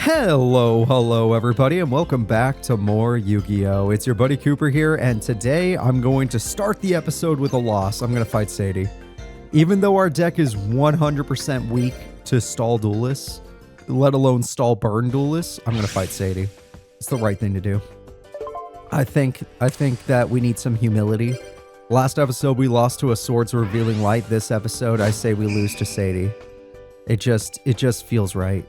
Hello everybody, and welcome back to more Yu-Gi-Oh! It's your buddy Cooper here, and today I'm going to start the episode with a loss. I'm going to fight Sadi. Even though our deck is 100% weak to stall duelists, let alone stall burn duelists, I'm going to fight Sadi. It's the right thing to do. I think that we need some humility. Last episode we lost to a Swords Revealing Light. This episode I say we lose to Sadi. It just feels right.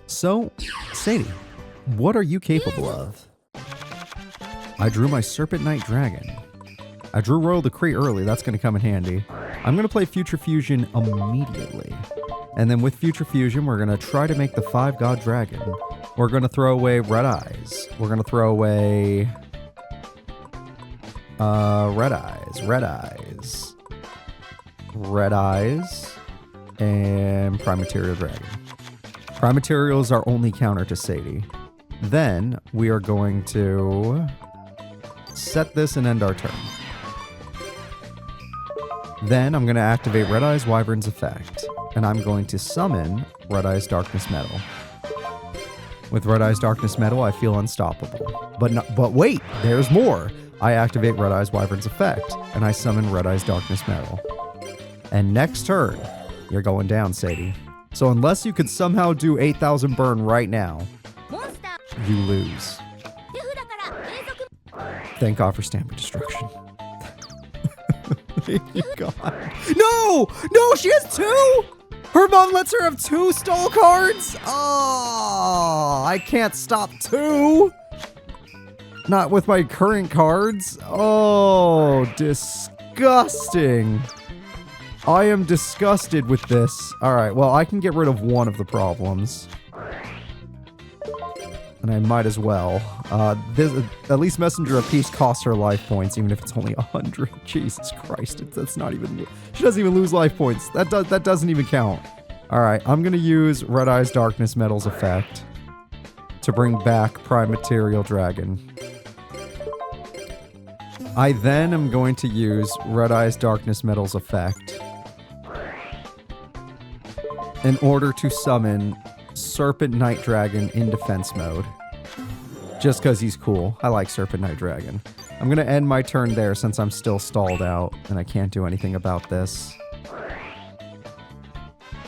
So, Sadi, what are you capable of? I drew my Serpent Knight Dragon. I drew Royal Decree early. That's going to come in handy. I'm going to play Future Fusion immediately. And then with Future Fusion, we're going to try to make the 5-God Dragon. We're going to throw away Red Eyes. We're going to throw away... Red Eyes, and Prime Material Dragon. Prime Material is our only counter to Sadi. Then we are going to set this and end our turn. Then I'm going to activate Red Eyes Wyvern's effect, and I'm going to summon Red Eyes Darkness Metal. With Red Eyes Darkness Metal, I feel unstoppable. But wait, there's more. I activate Red Eyes Wyvern's effect, and I summon Red Eyes Darkness Metal. And next turn, you're going down, Sadi. So unless you could somehow do 8,000 burn right now, you lose. Thank God for Stamping Destruction. Thank you, God. No! No, she has two! Her mom lets her have two stall cards? Oh, I can't stop two. Not with my current cards. Oh, disgusting. I am disgusted with this. Alright, well, I can get rid of one of the problems. And I might as well. At least Messenger of Peace costs her life points, even if it's only 100. Jesus Christ, that's not even... She doesn't even lose life points. That doesn't even count. Alright, I'm going to use Red Eyes Darkness Metal's effect to bring back Prime Material Dragon. I then am going to use Red Eyes Darkness Metal's effect in order to summon Serpent Knight Dragon in defense mode. Just because he's cool. I like Serpent Knight Dragon. I'm going to end my turn there since I'm still stalled out and I can't do anything about this.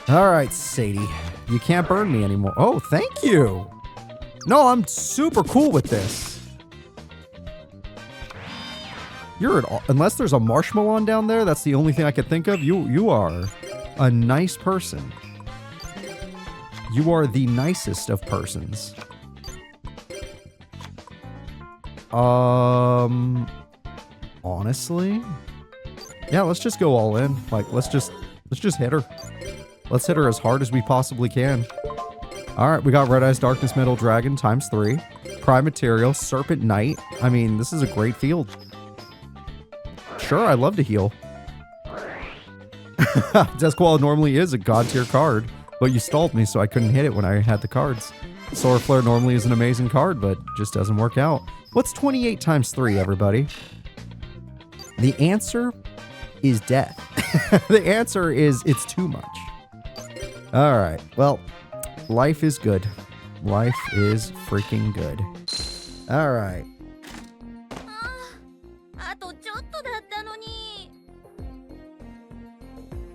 Alright, Sadi. You can't burn me anymore. Oh, thank you! No, I'm super cool with this. Unless there's a Marshmallow down there, that's the only thing I could think of. You are a nice person. You are the nicest of persons. Honestly? Yeah, let's just go all in. Like, let's just hit her. Let's hit her as hard as we possibly can. Alright, we got Red Eyes Darkness Metal Dragon ×3. Prime Material, Serpent Knight. I mean, this is a great field. Sure, I love to heal. Desqual normally is a god tier card, but you stalled me so I couldn't hit it when I had the cards. Solar Flare normally is an amazing card, but just doesn't work out. What's 28 × 3, everybody? The answer is death. The answer is it's too much. Alright, well, life is good. Life is freaking good. Alright.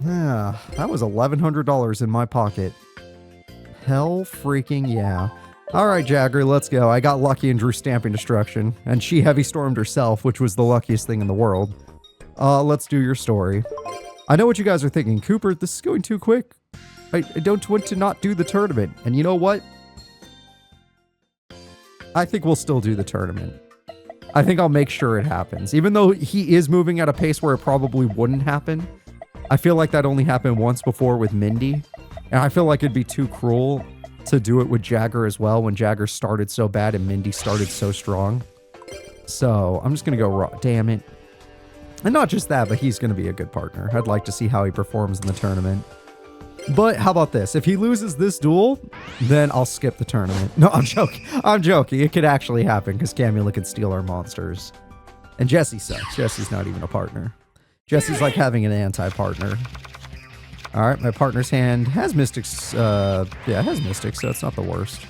Yeah, that was $1,100 in my pocket. Hell freaking yeah. Alright, Jagger, let's go. I got lucky and drew Stamping Destruction, and she heavy stormed herself, which was the luckiest thing in the world. Let's do your story. I know what you guys are thinking. Cooper, this is going too quick. I don't want to not do the tournament. And you know what? I think we'll still do the tournament. I think I'll make sure it happens. Even though he is moving at a pace where it probably wouldn't happen. I feel like that only happened once before with Mindy. And I feel like it'd be too cruel to do it with Jagger as well when Jagger started so bad and Mindy started so strong. So I'm just going to go raw. Damn it. And not just that, but he's going to be a good partner. I'd like to see how he performs in the tournament. But how about this? If he loses this duel, then I'll skip the tournament. No, I'm joking. I'm joking. It could actually happen because Camula could steal our monsters. And Jesse sucks. Jesse's not even a partner. Jesse's like having an anti-partner. Alright, my partner's hand has Mystics. Yeah, it has Mystics, so it's not the worst.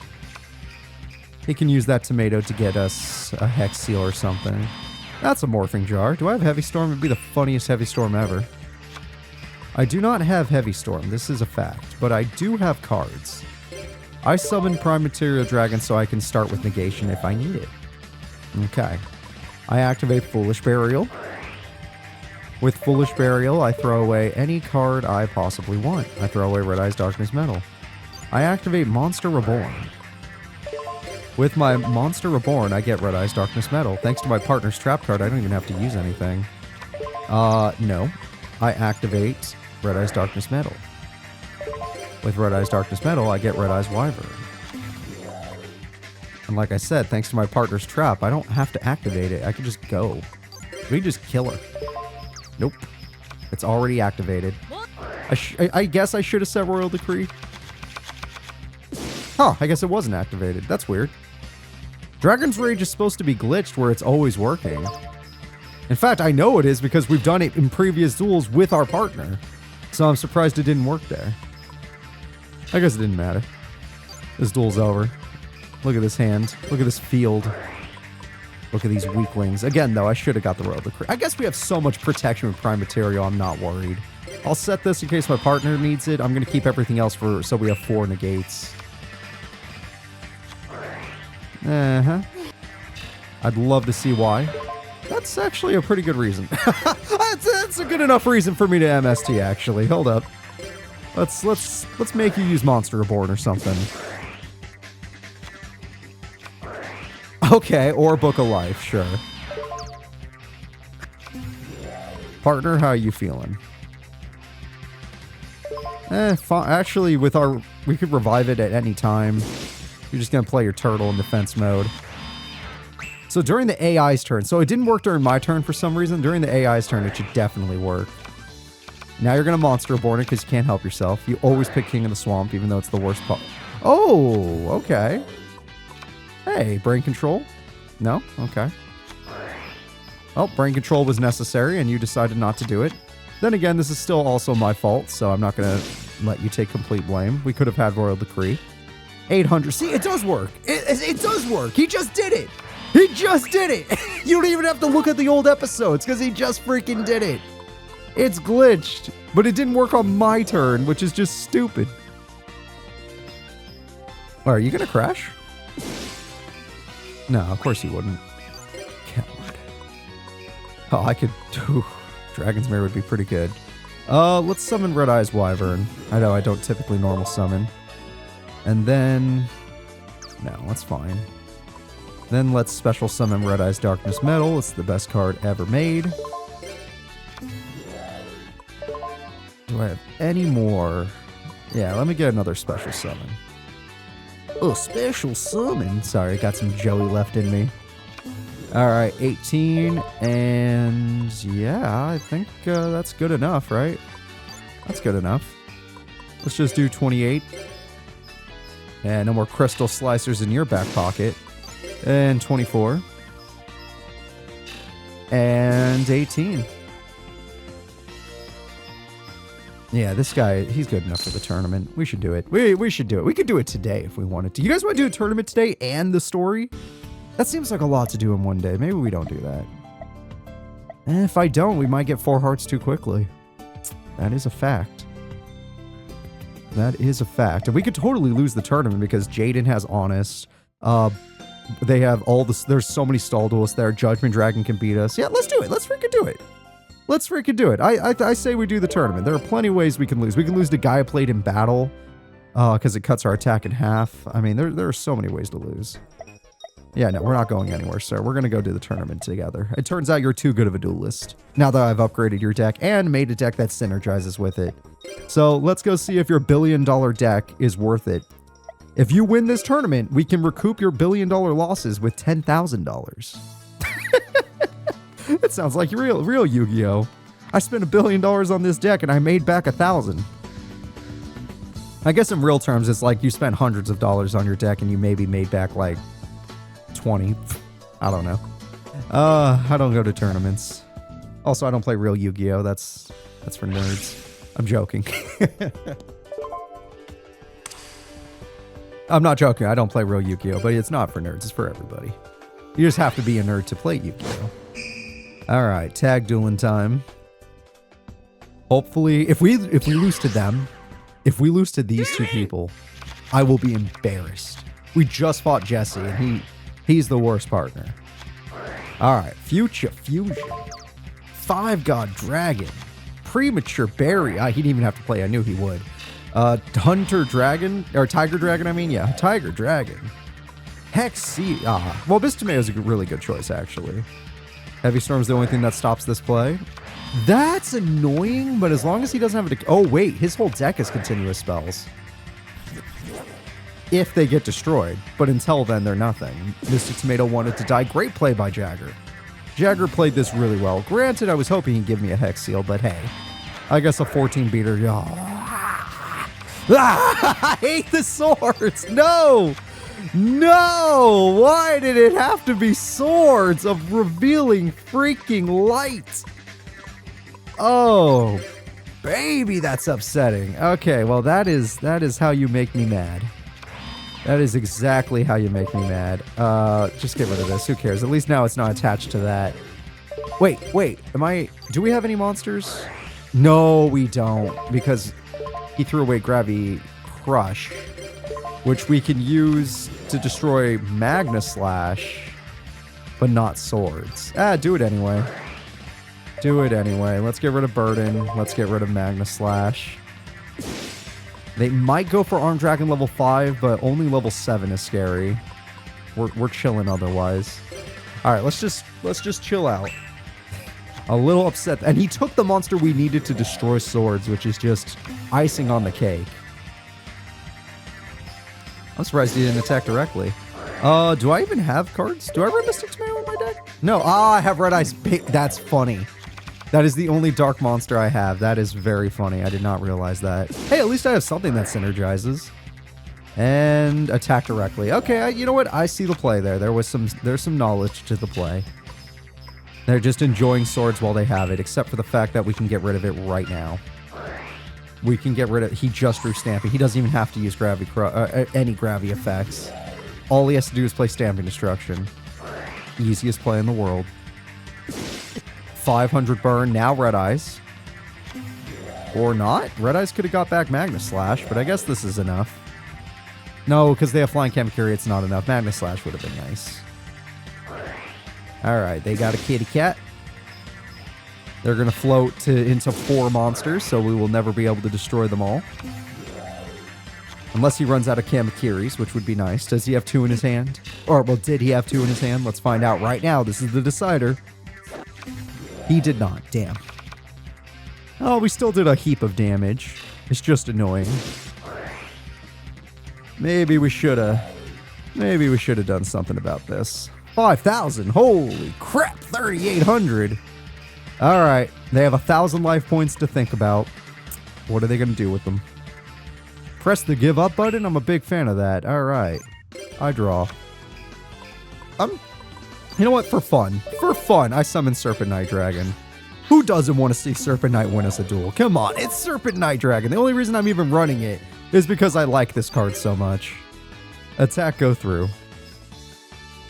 He can use that tomato to get us a hex seal or something. That's a morphing jar. Do I have Heavy Storm? It'd be the funniest Heavy Storm ever. I do not have Heavy Storm. This is a fact. But I do have cards. I summon Prime Material Dragon so I can start with negation if I need it. Okay. I activate Foolish Burial. With Foolish Burial, I throw away any card I possibly want. I throw away Red Eyes Darkness Metal. I activate Monster Reborn. With my Monster Reborn, I get Red Eyes Darkness Metal. Thanks to my partner's trap card, I don't even have to use anything. No. I activate Red Eyes Darkness Metal. With Red Eyes Darkness Metal, I get Red Eyes Wyvern. And like I said, thanks to my partner's trap, I don't have to activate it. I can just go. We just kill her. Nope. It's already activated. I guess I should have said Royal Decree. Huh, I guess it wasn't activated. That's weird. Dragon's Rage is supposed to be glitched where it's always working. In fact, I know it is because we've done it in previous duels with our partner. So I'm surprised it didn't work there. I guess it didn't matter. This duel's over. Look at this hand. Look at this field. Look at these weaklings. Again, though, I should have got the Royal Decree. I guess we have so much protection with Prime Material, I'm not worried. I'll set this in case my partner needs it. I'm going to keep everything else for so we have 4 negates. Uh-huh. I'd love to see why. That's actually a pretty good reason. that's a good enough reason for me to MST, actually. Hold up. Let's make you use Monster Reborn or something. Okay, or Book of Life, sure. Partner, how are you feeling? Actually, with our... We could revive it at any time. You're just going to play your turtle in defense mode. So during the AI's turn... So it didn't work during my turn for some reason. During the AI's turn, it should definitely work. Now you're going to Monster Reborn it because you can't help yourself. You always pick King of the Swamp, even though it's the worst part. Oh, okay. Hey, Brain Control? No? Okay. Well, Brain Control was necessary, and you decided not to do it. Then again, this is still also my fault, so I'm not going to let you take complete blame. We could have had Royal Decree. 800. See, it does work. It does work. He just did it. He just did it. You don't even have to look at the old episodes, because he just freaking did it. It's glitched, but it didn't work on my turn, which is just stupid. Are you going to crash? No, of course you wouldn't. Coward. Oh, I could... Dragon's Mirror would be pretty good. Let's summon Red Eyes Wyvern. I know I don't typically normal summon. And then... No, that's fine. Then let's special summon Red Eyes Darkness Metal. It's the best card ever made. Do I have any more? Yeah, let me get another special summon. Oh, special summon. Sorry, I got some Joey left in me. Alright, 18. And yeah, I think that's good enough, right? That's good enough. Let's just do 28. And no more crystal slicers in your back pocket. And 24. And 18. Yeah, this guy, he's good enough for the tournament. We should do it. We should do it. We could do it today if we wanted to. You guys want to do a tournament today and the story? That seems like a lot to do in one day. Maybe we don't do that. And if I don't, we might get 4 hearts too quickly. That is a fact. That is a fact. And we could totally lose the tournament because Jaden has Honest. They have all this. There's so many stall duelists there. Judgment Dragon can beat us. Yeah, let's do it. Let's freaking do it. Let's freaking do it. I say we do the tournament. There are plenty of ways we can lose. We can lose to Gaia Plate in battle because it cuts our attack in half. I mean, there are so many ways to lose. Yeah, no, we're not going anywhere, sir. We're going to go do the tournament together. It turns out you're too good of a duelist. Now that I've upgraded your deck and made a deck that synergizes with it. So let's go see if your $1 billion deck is worth it. If you win this tournament, we can recoup your $1 billion losses with $10,000. It sounds like real Yu-Gi-Oh! I spent $1 billion on this deck and I made back 1,000. I guess in real terms, it's like you spent hundreds of dollars on your deck and you maybe made back like 20. I don't know. I don't go to tournaments. Also, I don't play real Yu-Gi-Oh! That's for nerds. I'm joking. I'm not joking. I don't play real Yu-Gi-Oh, but it's not for nerds. It's for everybody. You just have to be a nerd to play Yu-Gi-Oh. All right, tag dueling time. Hopefully, if we lose to them, if we lose to these two people, I will be embarrassed. We just fought Jesse, and he's the worst partner. All right, Future Fusion, 5-God Dragon, Premature Berry. He didn't even have to play. I knew he would. Hunter Dragon, or Tiger Dragon, I mean, yeah, Tiger Dragon. Hex Sea, well, Miss Tomato's a really good choice, actually. Heavy Storm's the only thing that stops this play. That's annoying, but as long as he doesn't have oh, wait, his whole deck is continuous spells. If they get destroyed, but until then, they're nothing. Mr. Tomato wanted to die. Great play by Jagger. Jagger played this really well. Granted, I was hoping he'd give me a Hex Seal, but hey, I guess a 14 beater, I hate the swords. No, why did it have to be swords of revealing freaking light? Oh, baby, that's upsetting. Okay, well, that is how you make me mad. That is exactly how you make me mad. Just get rid of this. Who cares? At least now it's not attached to that. Wait. Do we have any monsters? No, we don't, because he threw away Gravity Crush, which we can use to destroy Magna Slash, but not swords. Do it anyway. Let's get rid of Burden. Let's get rid of Magna Slash. They might go for Armed Dragon level 5, but only level 7 is scary. We're chilling otherwise. All right, let's just chill out. A little upset. And he took the monster we needed to destroy swords, which is just icing on the cake. I'm surprised he didn't attack directly. Do I even have cards? Do I run Mystic Tomato in my deck? No. I have Red Eyes. That's funny. That is the only dark monster I have. That is very funny. I did not realize that. Hey, at least I have something that synergizes. And attack directly. Okay, you know what? I see the play there. There's some knowledge to the play. They're just enjoying swords while they have it, except for the fact that we can get rid of it right now. We can get rid of... He just drew Stamping. He doesn't even have to use any Gravity effects. All he has to do is play Stamping Destruction. Easiest play in the world. 500 burn, now Red Eyes. Or not. Red Eyes could have got back Magna Slash, but I guess this is enough. No, because they have Flying Kamakiri, it's not enough. Magna Slash would have been nice. Alright, they got a kitty cat. They're going to float into 4 monsters, so we will never be able to destroy them all. Unless he runs out of Kamakiris, which would be nice. Does he have 2 in his hand? Or, well, did he have 2 in his hand? Let's find out right now. This is the decider. He did not. Damn. Oh, we still did a heap of damage. It's just annoying. Maybe we should have done something about this. 5,000. Holy crap. 3,800. All right. They have 1,000 life points to think about. What are they going to do with them? Press the give up button. I'm a big fan of that. All right. I draw. You know what? For fun, I summon Serpent Night Dragon. Who doesn't want to see Serpent Knight win us a duel? Come on, it's Serpent Night Dragon. The only reason I'm even running it is because I like this card so much. Attack, go through.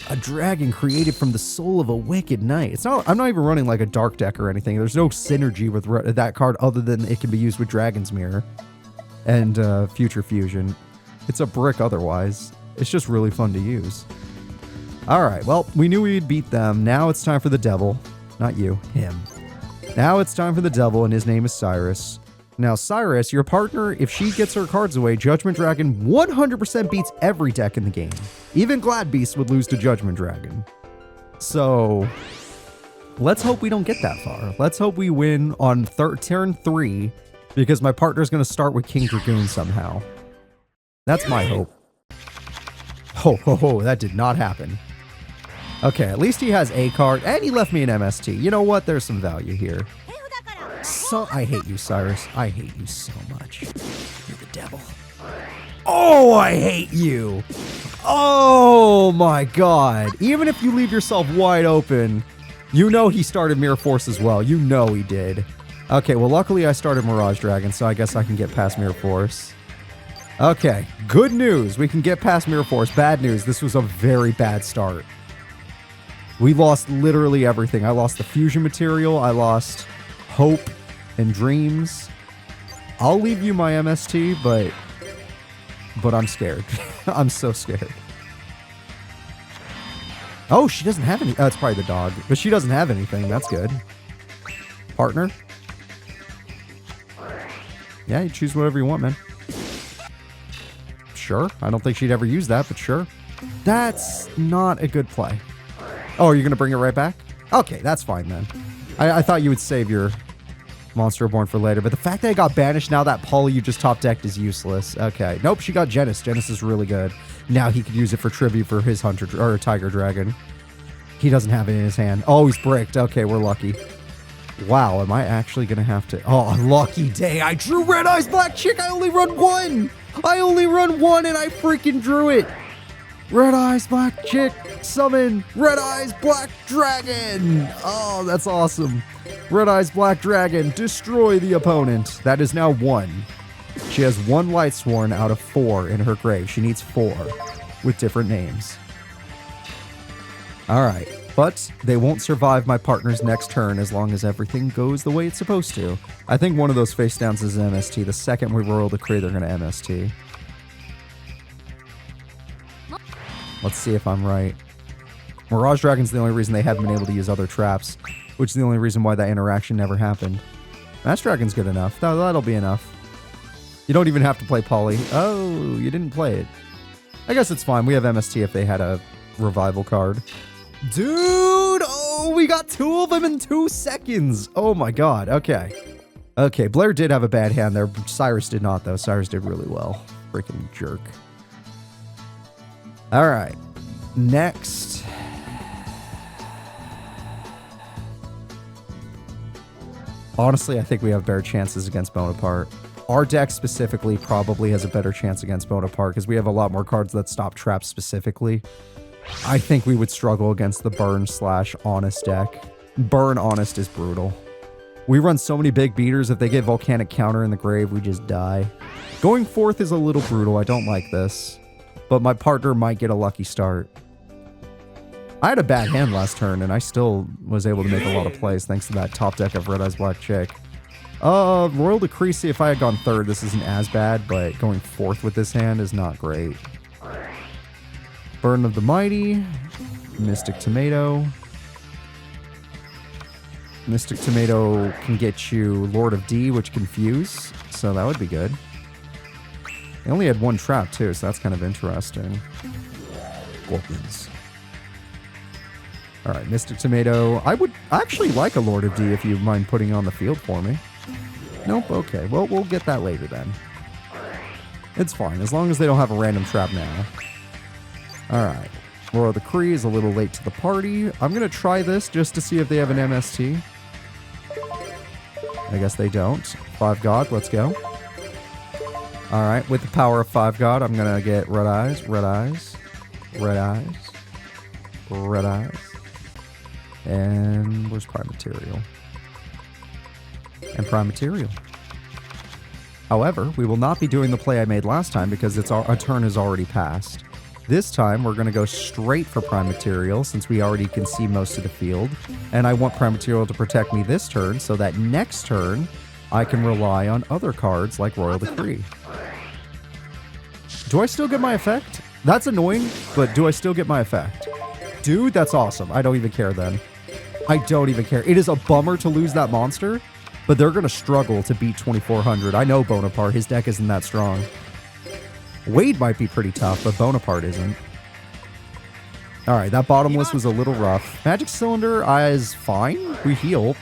A dragon created from the soul of a wicked knight. I'm not even running like a dark deck or anything. There's no synergy with that card other than it can be used with Dragon's Mirror and Future Fusion. It's a brick otherwise. It's just really fun to use. Alright, well, we knew we'd beat them. Now it's time for the devil. Not you, him. Now it's time for the devil, and his name is Cyrus. Now, Cyrus, your partner, if she gets her cards away, Judgment Dragon 100% beats every deck in the game. Even Glad Beast would lose to Judgment Dragon. So, let's hope we don't get that far. Let's hope we win on turn 3, because my partner's going to start with King Dragoon somehow. That's my hope. Ho, that did not happen. Okay, at least he has a card, and he left me an MST. You know what? There's some value here. So, I hate you, Cyrus. I hate you so much. You're the devil. Oh, I hate you. Oh, my God. Even if you leave yourself wide open, you know he started Mirror Force as well. You know he did. Okay, well, luckily I started Mirage Dragon, so I guess I can get past Mirror Force. Okay, good news. We can get past Mirror Force. Bad news. This was a very bad start. We lost literally everything. I lost the fusion material. I lost hope and dreams. I'll leave you my MST, but I'm scared. I'm so scared. Oh, she doesn't have any. Oh, it's probably the dog. But she doesn't have anything. That's good. Partner? Yeah, you choose whatever you want, man. Sure. I don't think she'd ever use that, but sure. That's not a good play. Oh, are you going to bring it right back? Okay, that's fine then. I thought you would save your Monster Reborn for later, but the fact that it got banished now that Polly you just top decked is useless. Okay. Nope, she got Genis. Genis is really good. Now he could use it for tribute for his Hunter or Tiger Dragon. He doesn't have it in his hand. Oh, he's bricked. Okay, we're lucky. Wow, am I actually going to have to... Oh, lucky day. I drew Red Eyes Black Chick. I only run one. I only run one and I freaking drew it. Red Eyes Black Chick. Summon Red Eyes Black Dragon. Oh, that's awesome. Red Eyes Black Dragon. Destroy the opponent. That is now 1. She has 1 Lightsworn out of 4 in her grave. She needs 4 with different names. All right. But they won't survive my partner's next turn as long as everything goes the way it's supposed to. I think one of those face downs is MST. The second we roll the Kree, they're going to MST. Let's see if I'm right. Mirage Dragon's the only reason they haven't been able to use other traps, which is the only reason why that interaction never happened. Mass Dragon's good enough. That'll be enough. You don't even have to play Polly. Oh, you didn't play it. I guess it's fine. We have MST if they had a revival card. Dude! Oh, we got 2 of them in 2 seconds. Oh my god. Okay. Okay, Blair did have a bad hand there. Cyrus did not, though. Cyrus did really well. Freaking jerk. All right. Next. Honestly, I think we have better chances against Bonaparte. Our deck specifically probably has a better chance against Bonaparte because we have a lot more cards that stop traps specifically. I think we would struggle against the Burn/Honest deck. Burn Honest is brutal. We run so many big beaters, if they get Volcanic Counter in the grave, we just die. Going 4th is a little brutal, I don't like this. But my partner might get a lucky start. I had a bad hand last turn, and I still was able to make a lot of plays thanks to that top deck of Red Eyes Black Chick. Royal Decree, see if I had gone 3rd, this isn't as bad, but going 4th with this hand is not great. Burden of the Mighty, Mystic Tomato. Mystic Tomato can get you Lord of D, which confuse, so that would be good. They only had 1 trap too, so that's kind of interesting. Scorpions. Alright, Mystic Tomato. I would actually like a Lord of D if you mind putting it on the field for me. Nope, okay. Well, we'll get that later then. It's fine, as long as they don't have a random trap now. Alright. Royal Decree is a little late to the party. I'm going to try this just to see if they have an MST. I guess they don't. 5 God, let's go. Alright, with the power of 5 God, I'm going to get Red Eyes, Red Eyes, Red Eyes, Red Eyes. And where's Prime Material? And Prime Material. However, we will not be doing the play I made last time because a turn has already passed. This time, we're going to go straight for Prime Material since we already can see most of the field. And I want Prime Material to protect me this turn so that next turn, I can rely on other cards like Royal Decree. Do I still get my effect? That's annoying, but do I still get my effect? Dude, that's awesome. I don't even care then. I don't even care. It is a bummer to lose that monster, but they're going to struggle to beat 2400. I know Bonaparte. His deck isn't that strong. Wade might be pretty tough, but Bonaparte isn't. Alright, that bottomless was a little rough. Magic Cylinder is fine. We heal.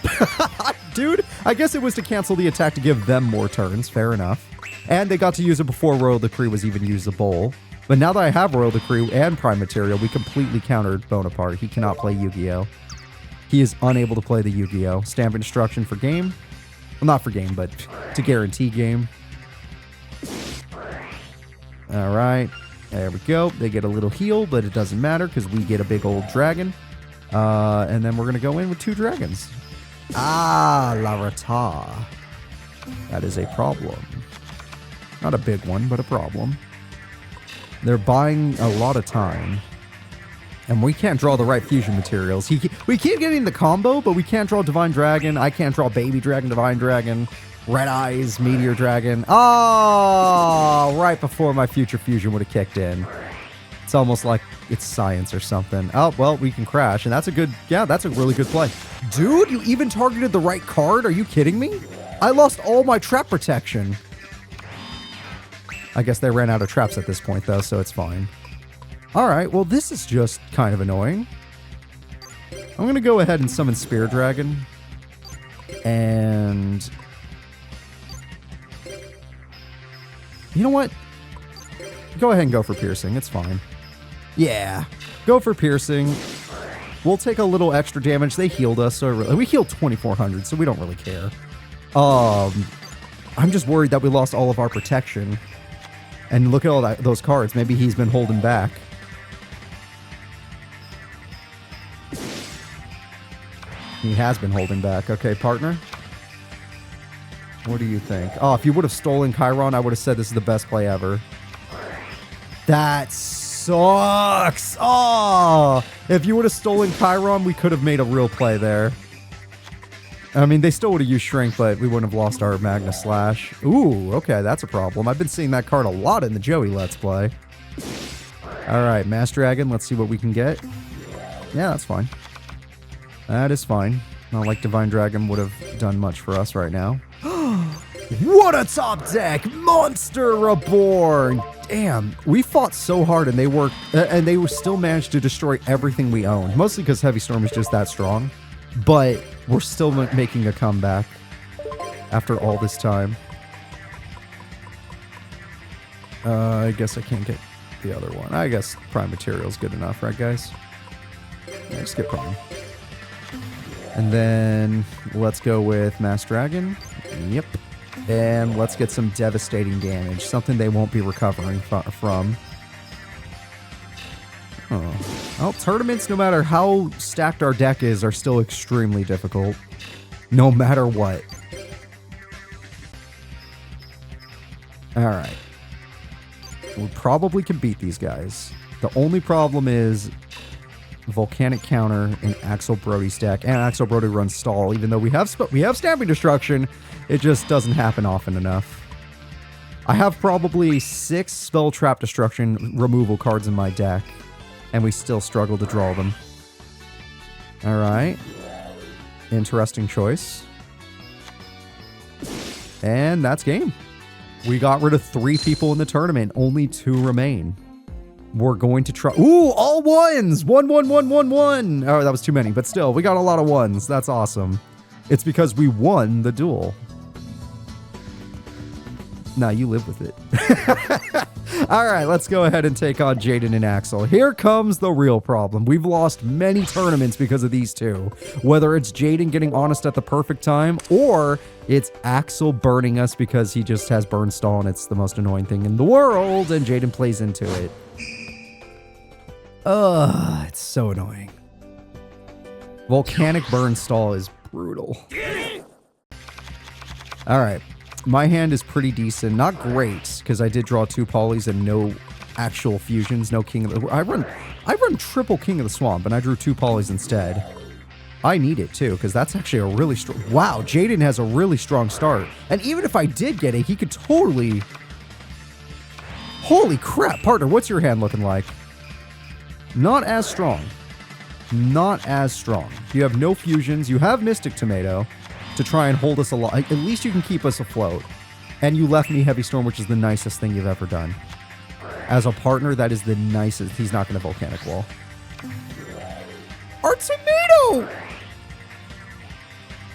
Dude, I guess it was to cancel the attack to give them more turns. Fair enough. And they got to use it before Royal Decree was even usable. But now that I have Royal Decree and Prime Material, we completely countered Bonaparte. He cannot play Yu-Gi-Oh! He is unable to play the Yu-Gi-Oh! Stamp Instruction for game. Well, not for game, but to guarantee game. Alright, there we go. They get a little heal, but it doesn't matter because we get a big old dragon. And then we're going to go in with 2 dragons. Ah, Larata. That is a problem. Not a big one, but a problem. They're buying a lot of time. And we can't draw the right fusion materials. We keep getting the combo, but we can't draw Divine Dragon. I can't draw Baby Dragon, Divine Dragon, Red Eyes, Meteor Dragon. Oh, right before my future fusion would have kicked in. It's almost like it's science or something. Oh, well, we can crash. And that's a good, yeah, that's a really good play. Dude, you even targeted the right card? Are you kidding me? I lost all my trap protection. I guess they ran out of traps at this point, though, so it's fine. All right, well, this is just kind of annoying. I'm going to go ahead and summon Spear Dragon. And... you know what? Go ahead and go for Piercing. It's fine. Yeah, go for Piercing. We'll take a little extra damage. They healed us, so we healed 2,400, so we don't really care. I'm just worried that we lost all of our protection. And look at all those cards. Maybe he's been holding back. He has been holding back. Okay, partner. What do you think? Oh, if you would have stolen Chiron, I would have said this is the best play ever. That sucks. Oh, if you would have stolen Chiron, we could have made a real play there. I mean, they still would have used Shrink, but we wouldn't have lost our Magna Slash. Ooh, okay, that's a problem. I've been seeing that card a lot in the Joey Let's Play. All right, Mass Dragon, let's see what we can get. Yeah, that's fine. That is fine. Not like Divine Dragon would have done much for us right now. What a top deck! Monster Reborn! Damn, we fought so hard and they were still managed to destroy everything we owned. Mostly because Heavy Storm is just that strong. But we're still making a comeback after all this time. I guess I can't get the other one. I guess Prime Material's good enough, right, guys? Yeah, just get Prime. And then let's go with Mass Dragon. Yep. And let's get some devastating damage. Something they won't be recovering from. Oh. Well, tournaments, no matter how stacked our deck is, are still extremely difficult. No matter what. Alright. We probably can beat these guys. The only problem is Volcanic Counter in Axel Brody's deck. And Axel Brody runs Stall. Even though we have Stamping Destruction, it just doesn't happen often enough. I have probably 6 Spell Trap Destruction removal cards in my deck. And we still struggle to draw them. Alright. Interesting choice. And that's game. We got rid of 3 people in the tournament. Only 2 remain. We're going to try... ooh, all ones! 1, 1, 1, 1, 1! Oh, that was too many. But still, we got a lot of ones. That's awesome. It's because we won the duel. Nah, you live with it. All right, let's go ahead and take on Jaden and Axel. Here comes the real problem. We've lost many tournaments because of these two. Whether it's Jaden getting honest at the perfect time, or it's Axel burning us because he just has burn stall and it's the most annoying thing in the world, and Jaden plays into it. Ugh, it's so annoying. Volcanic burn stall is brutal. All right. My hand is pretty decent. Not great, because I did draw 2 polys and no actual fusions, no King of the... I run triple King of the Swamp, and I drew 2 polys instead. I need it, too, because that's actually a really strong... wow, Jaden has a really strong start. And even if I did get it, he could totally... holy crap, partner, what's your hand looking like? Not as strong. Not as strong. You have no fusions. You have Mystic Tomato to try and hold us alive. At least you can keep us afloat. And you left me Heavy Storm, which is the nicest thing you've ever done. As a partner, that is the nicest. He's not going to Volcanic Wall. Our tomato!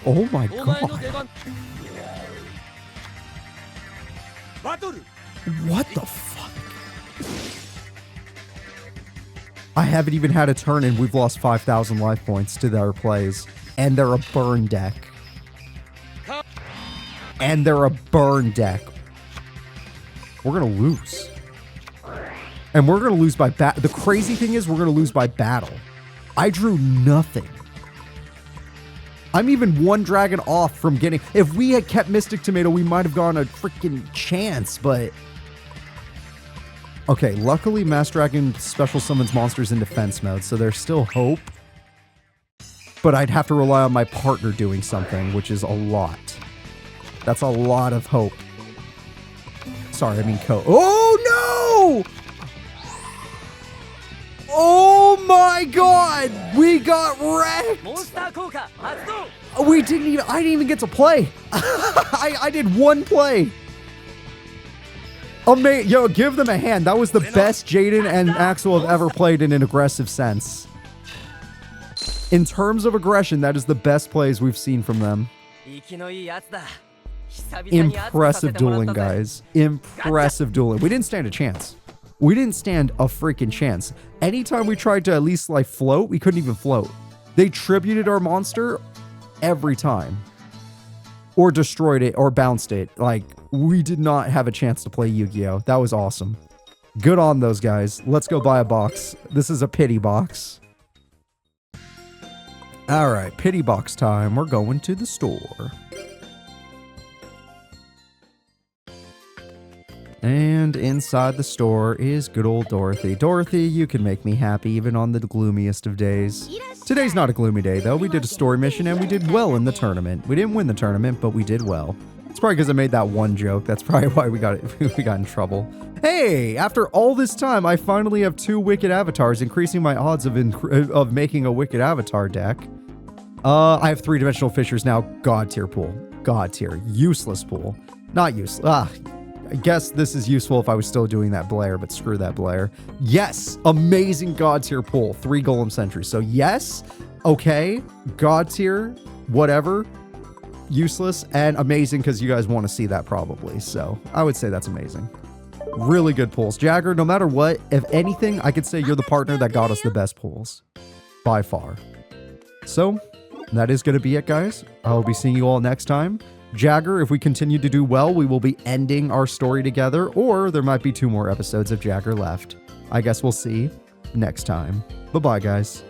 Oh my god. What the fuck? I haven't even had a turn and we've lost 5,000 life points to their plays. And they're a burn deck. And they're a burn deck. We're going to lose. And we're going to lose by battle. The crazy thing is we're going to lose by battle. I drew nothing. I'm even one dragon off from getting... If we had kept Mystic Tomato, we might have gone a freaking chance, but... Okay, luckily Mass Dragon special summons monsters in defense mode, so there's still hope. But I'd have to rely on my partner doing something, which is a lot. That's a lot of hope. Sorry, I mean Oh, no! Oh my god! We got wrecked! We didn't even... I didn't even get to play. I did one play. Yo, give them a hand. That was the best Jaden and Axel have ever played in an aggressive sense. In terms of aggression, that is the best plays we've seen from them. Impressive dueling, guys. Impressive dueling. We didn't stand a chance. We didn't stand a freaking chance. Anytime we tried to at least like float, we couldn't even float. They tributed our monster every time. Or destroyed it or bounced it. Like, we did not have a chance to play Yu-Gi-Oh! That was awesome. Good on those guys. Let's go buy a box. This is a pity box. Alright, pity box time. We're going to the store. And inside the store is good old Dorothy. Dorothy, you can make me happy even on the gloomiest of days. Today's not a gloomy day, though. We did a story mission and we did well in the tournament. We didn't win the tournament, but we did well. It's probably because I made that one joke. That's probably why we got in trouble. Hey, after all this time, I finally have 2 Wicked Avatars, increasing my odds of making a Wicked Avatar deck. I have 3-dimensional fishers now. God tier pool. God tier. Useless pool. Not useless. I guess this is useful if I was still doing that Blair, but screw that Blair. Yes, amazing God tier pull. 3 Golem Sentries. So yes, okay, God tier, whatever, useless, and amazing because you guys want to see that probably. So I would say that's amazing. Really good pulls. Jagger, no matter what, if anything, I could say you're the partner that got us the best pulls. By far. So that is going to be it, guys. I'll be seeing you all next time. Jagger, if we continue to do well, we will be ending our story together, or there might be 2 more episodes of Jagger left. I guess we'll see next time. Bye-bye, guys.